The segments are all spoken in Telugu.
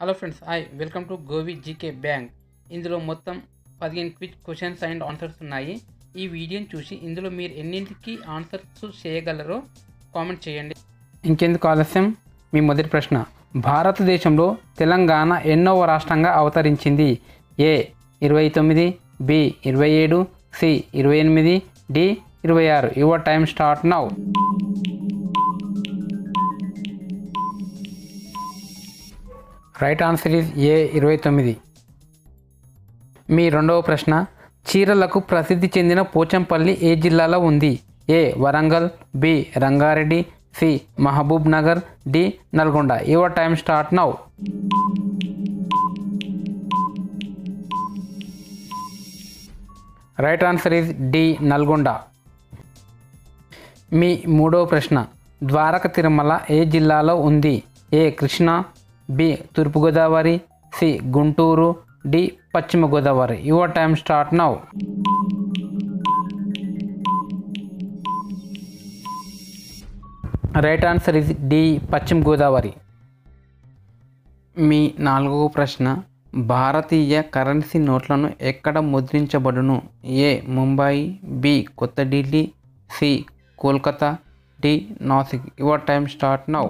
Hello friends, hi, welcome to Govi GK bank. ఇందులో మొత్తం 15 క్విక్ క్వశ్చన్స్ అండ్ ఆన్సర్స్ ఉన్నాయి. ఈ వీడియోని చూసి ఇందులో మీరు ఎన్నింటికి ఆన్సర్స్ చేయగలరో కామెంట్ చేయండి. ఇంకెందుకు ఆలస్యం, మీ మొదటి ప్రశ్న. భారతదేశంలో తెలంగాణ ఎన్నవ రాష్ట్రంగా అవతరించింది? A 29, B 27, C 28, D 26. Your time start now. Right answer is A 29. మీ రెండవ ప్రశ్న. చీరలకు ప్రసిద్ధి చెందిన పోచంపల్లి ఏ జిల్లాలో ఉంది? A Warangal, B Rangareddy, C Mahabubnagar, D Nalgonda. Your time start now. Right answer is D Nalgonda. మీ మూడవ ప్రశ్న. ద్వారక తిరుమల ఏ జిల్లాలో ఉంది? A Krishna, B Turpugodavari, C Guntur, D Paschima Godavari. Your time start now. Right answer is D Paschima Godavari. మీ నాలుగవ ప్రశ్న. భారతీయ కరెన్సీ నోట్లను ఎక్కడ ముద్రించబడును? ఏ ముంబాయి, బి కొత్త Delhi, C Kolkata, D Nashik. Your time start now.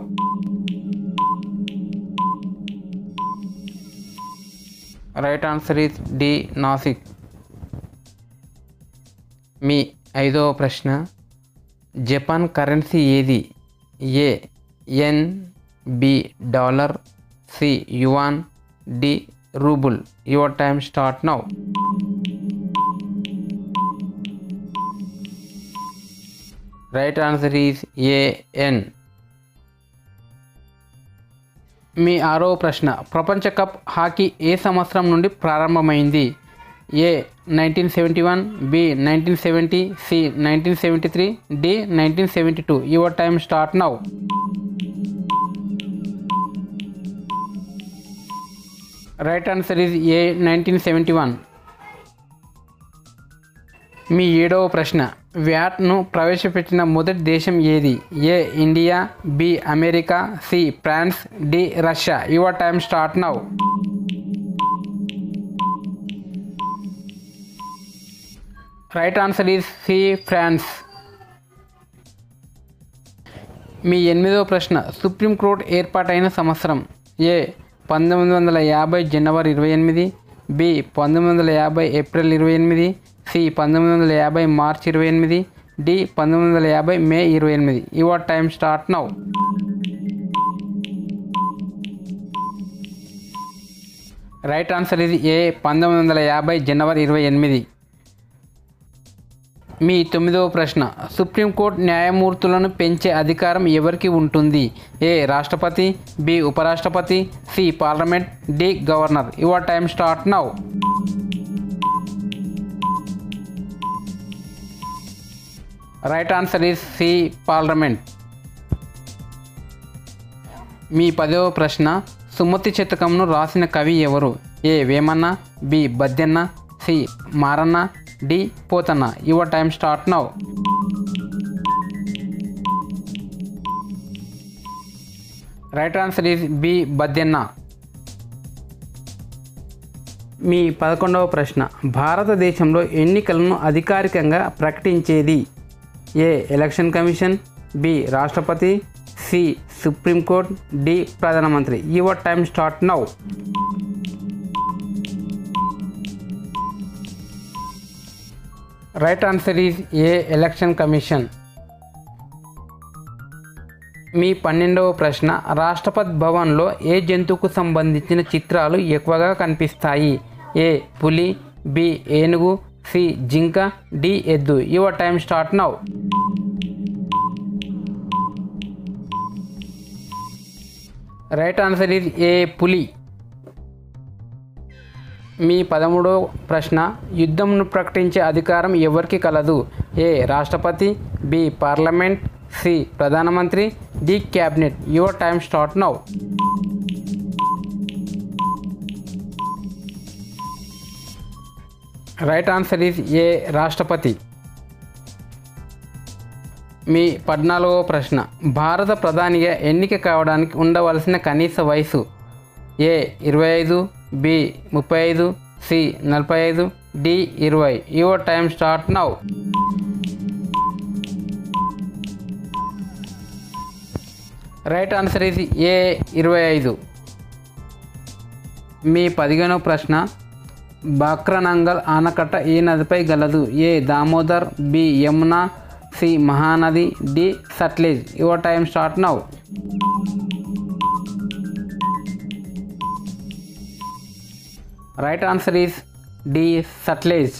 Right answer is D Nashik. మీ ఐదవ ప్రశ్న. జపాన్ కరెన్సీ ఏది? A yen, B dollar, C yuan, D ruble. Your time start now. Right answer is A yen. మీ ఆరవ ప్రశ్న. ప్రపంచ కప్ హాకీ ఏ సంవత్సరం నుండి ప్రారంభమైంది? A 1971, B 1970, C 1973, D 1972. Your time start now. Right answer is A 1971. మీ ఏడవ ప్రశ్న. వ్యాట్ను ప్రవేశపెట్టిన మొదటి దేశం ఏది? A India, B America, C France, D Russia. Your time start now. Right answer is C France. మీ ఎనిమిదవ ప్రశ్న. సుప్రీంకోర్టు ఏర్పాటైన సంవత్సరం? ఏ 1950 జనవరి 28, B 1950 April 28, C 1950 March 28, D 1950 May 28. Your time start now. Right answer ఇది ఏ 1950 జనవరి 28. మీ తొమ్మిదవ ప్రశ్న. సుప్రీంకోర్టు న్యాయమూర్తులను పెంచే అధికారం ఎవరికి ఉంటుంది? ఏ రాష్ట్రపతి, బి ఉపరాష్ట్రపతి, C parliament, D governor. Your time start now. Right answer is C parliament. మీ 10వ ప్రశ్న. సుమతి శతకంను రాసిన కవి ఎవరు? A Vemanna, B Baddena, C Maranna, D Pothana. Your time start now. Right answer is B Baddena. మీ 11వ ప్రశ్న. భారతదేశంలో ఎన్నికలను అధికారికంగా ప్రకటించేది? ఏ ఎలక్షన్ కమిషన్, బి రాష్ట్రపతి, సి సుప్రీంకోర్టు, డి ప్రధానమంత్రి. Your time start now. Right answer is A election commission. మీ 12వ ప్రశ్న. రాష్ట్రపతి భవన్లో ఏ జంతువుకు సంబంధించిన చిత్రాలు ఎక్కువగా కనిపిస్తాయి? ఏ పులి, బి ఏనుగు, సి జింక, డి ఎద్దు. Your time start now. Right answer is ఏ పులి. మీ 13వ ప్రశ్న. యుద్ధంను ప్రకటించే అధికారం ఎవరికి కలదు? ఏ రాష్ట్రపతి, బి పార్లమెంట్, సి ప్రధానమంత్రి, D cabinet. Your time start now. Right answer is A రాష్ట్రపతి. మీ 14వ ప్రశ్న. భారత ప్రధానిగా ఎన్నిక కావడానికి ఉండవలసిన కనీస వయసు? A 25, B 35, C 45, D 20. Your time start now. Right answer ఇది ఏ 25. మీ 15వ ప్రశ్న, బాక్రనంగల్ ఆనకట్ట ఏ నదిపై గలదు? A Damodar, B Yamuna, C Mahanadi, D Sutlej. Your time start now. Right answer is D Sutlej.